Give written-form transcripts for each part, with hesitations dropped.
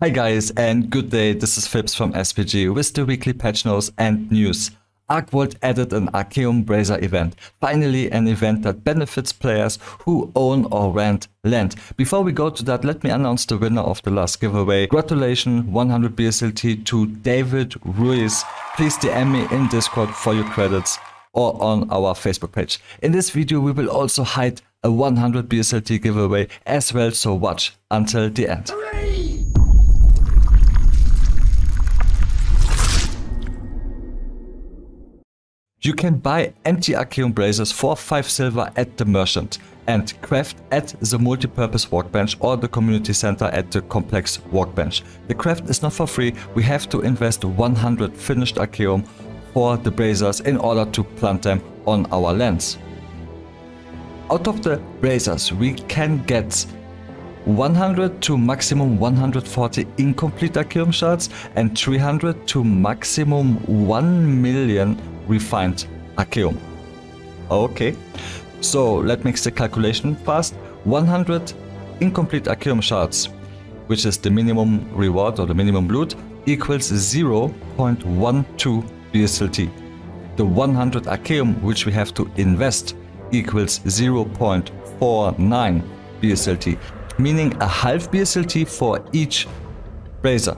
Hi guys and good day, this is Phipps from SPG with the weekly patch notes and news. Arc World added an Archaeum Brazier event, finally an event that benefits players who own or rent land. Before we go to that, let me announce the winner of the last giveaway. Congratulations 100 BSLT to David Ruiz. Please DM me in Discord for your credits or on our Facebook page. In this video we will also hide a 100 BSLT giveaway as well, so watch until the end. You can buy empty Archaeum Braziers for 5 silver at the merchant and craft at the multi-purpose workbench or the community center at the complex workbench. The craft is not for free, we have to invest 100 finished Archaeum for the Braziers in order to plant them on our lands. Out of the Braziers we can get 100 to maximum 140 incomplete Archaeum shards and 300 to maximum 1 million refined Archaeum. Okay, so let's make the calculation fast. 100 incomplete Archaeum shards, which is the minimum reward or the minimum loot, equals 0.12 BSLT. The 100 Archaeum which we have to invest equals 0.49 BSLT, meaning a half BSLT for each Brazier.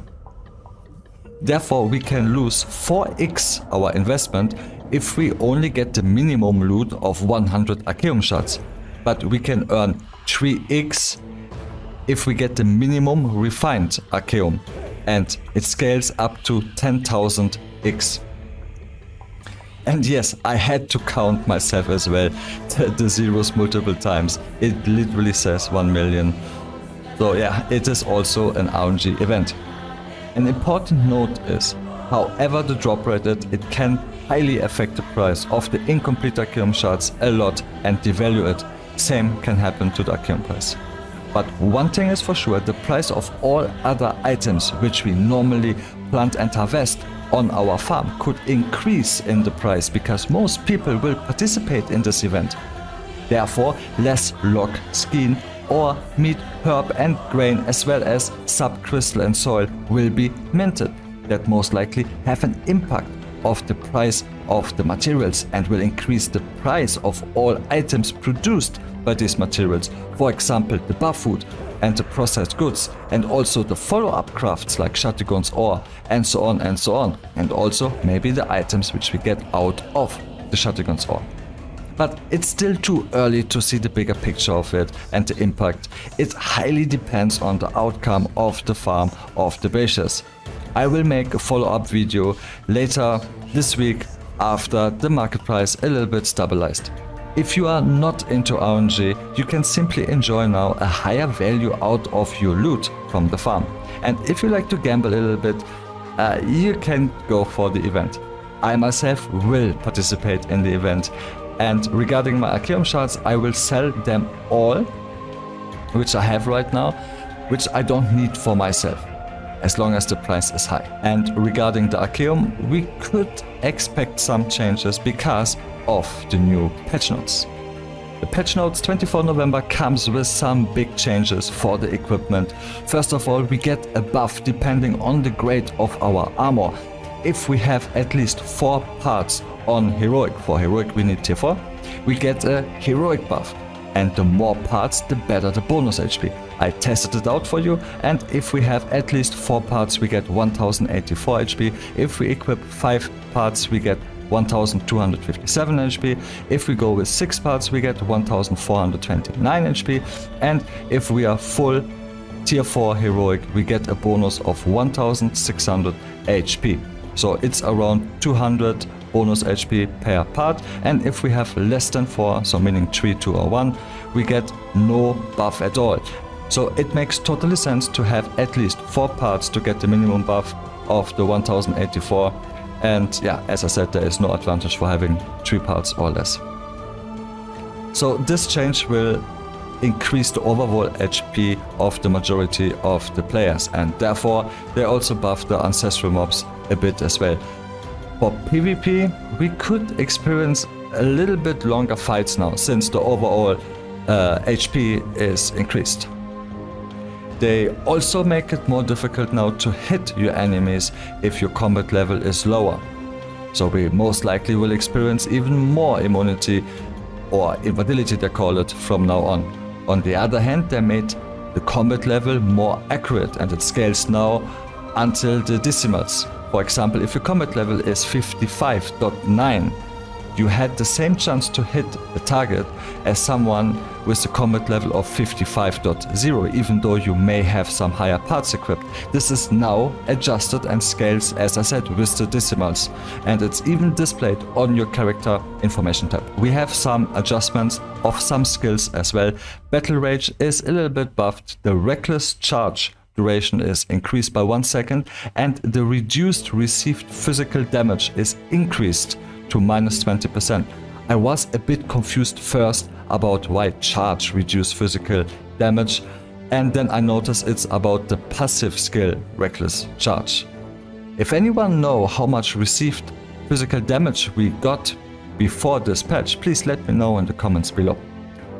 Therefore, we can lose 4x our investment if we only get the minimum loot of 100 Archaeum shards, but we can earn 3x if we get the minimum refined Archaeum, and it scales up to 10,000x. And yes, I had to count myself as well, the zeros multiple times. It literally says 1 million. So yeah, it is also an RNG event. An important note is, however the drop rate is, it can highly affect the price of the incomplete Archaeum shards a lot and devalue it. Same can happen to the Archaeum price. But one thing is for sure, the price of all other items which we normally plant and harvest on our farm could increase in the price because most people will participate in this event. Therefore, less log, skin or meat, herb and grain as well as subcrystal and soil will be minted. That most likely have an impact of the price of the materials and will increase the price of all items produced by these materials. For example, the buff food and the processed goods, and also the follow-up crafts like Shotgun's ore and so on and so on, and also maybe the items which we get out of the Shotgun's ore. But it's still too early to see the bigger picture of it and the impact. It highly depends on the outcome of the farm of the Braziers. I will make a follow-up video later this week after the market price a little bit stabilized. If you are not into RNG, you can simply enjoy now a higher value out of your loot from the farm. And if you like to gamble a little bit, you can go for the event. I myself will participate in the event. And regarding my Archaeum shards, I will sell them all, which I have right now, which I don't need for myself, as long as the price is high. And regarding the Archaeum, we could expect some changes because of the new patch notes. The patch notes 24 November comes with some big changes for the equipment. First of all, we get a buff depending on the grade of our armor. If we have at least 4 parts on Heroic, for Heroic we need tier 4, we get a Heroic buff. And the more parts, the better the bonus HP. I tested it out for you, and if we have at least 4 parts, we get 1084 HP. If we equip 5 parts, we get 1257 HP. If we go with 6 parts, we get 1429 HP. And if we are full tier 4 Heroic, we get a bonus of 1600 HP. So it's around 200 bonus HP per part, and if we have less than 4, so meaning 3, 2 or 1, we get no buff at all. So it makes totally sense to have at least 4 parts to get the minimum buff of the 1084, and yeah, as I said, there is no advantage for having 3 parts or less. So this change will increase the overall HP of the majority of the players, and therefore they also buff the ancestral mobs a bit as well. For PvP, we could experience a little bit longer fights now, since the overall HP is increased. They also make it more difficult now to hit your enemies if your combat level is lower. So we most likely will experience even more immunity, or invalidity they call it, from now on. On the other hand, they made the combat level more accurate, and it scales now until the decimals. For example, if your combat level is 55.9, you had the same chance to hit the target as someone with a combat level of 55.0, even though you may have some higher parts equipped. This is now adjusted and scales, as I said, with the decimals, and it's even displayed on your character information tab. We have some adjustments of some skills as well. Battle Rage is a little bit buffed. The Reckless Charge duration is increased by 1 second, and the reduced received physical damage is increased to -20%. I was a bit confused first about why charge reduced physical damage, and then I noticed it's about the passive skill Reckless Charge. If anyone knows how much received physical damage we got before this patch, please let me know in the comments below.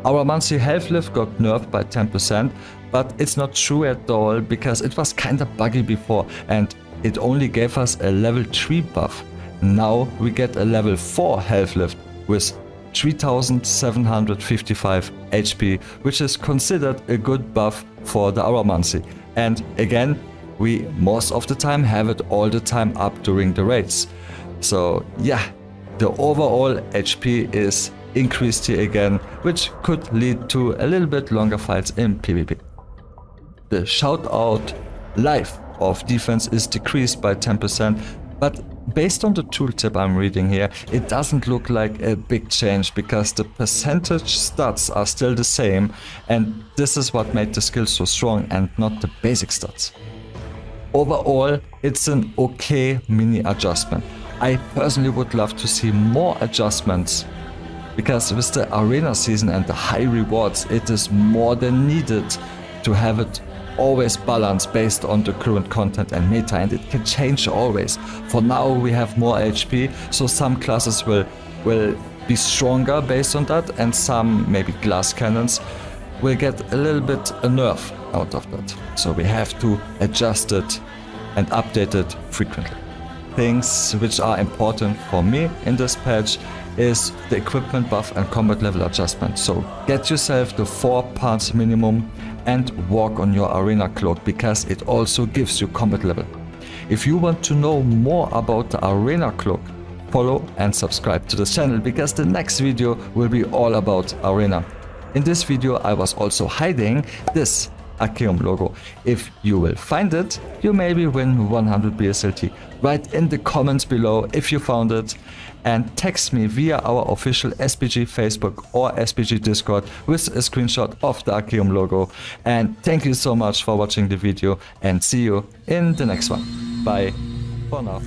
Our monthly health lift got nerfed by 10%, but it's not true at all because it was kinda buggy before and it only gave us a level 3 buff. Now we get a level 4 health lift with 3755 HP, which is considered a good buff for the Auramancy. And again, we most of the time have it all the time up during the raids. So yeah, the overall HP is increased here again, which could lead to a little bit longer fights in PvP. The shout out life of defense is decreased by 10%, but based on the tooltip I'm reading here, it doesn't look like a big change because the percentage stats are still the same, and this is what made the skill so strong and not the basic stats. Overall, it's an okay mini adjustment. I personally would love to see more adjustments, because with the arena season and the high rewards, it is more than needed to have it always balanced based on the current content and meta, and it can change always. For now we have more HP, so some classes will be stronger based on that, and some, maybe glass cannons, will get a little bit a nerf out of that. So we have to adjust it and update it frequently. Things which are important for me in this patch is the equipment buff and combat level adjustment. So get yourself the 4 parts minimum and walk on your arena cloak, because it also gives you combat level. If you want to know more about the arena cloak, follow and subscribe to the channel, because the next video will be all about arena. In this video I was also hiding this Archaeum logo. If you will find it, you maybe win 100 BSLT. Write in the comments below if you found it, and text me via our official SBG Facebook or SBG Discord with a screenshot of the Archaeum logo. And thank you so much for watching the video, and see you in the next one. Bye for now.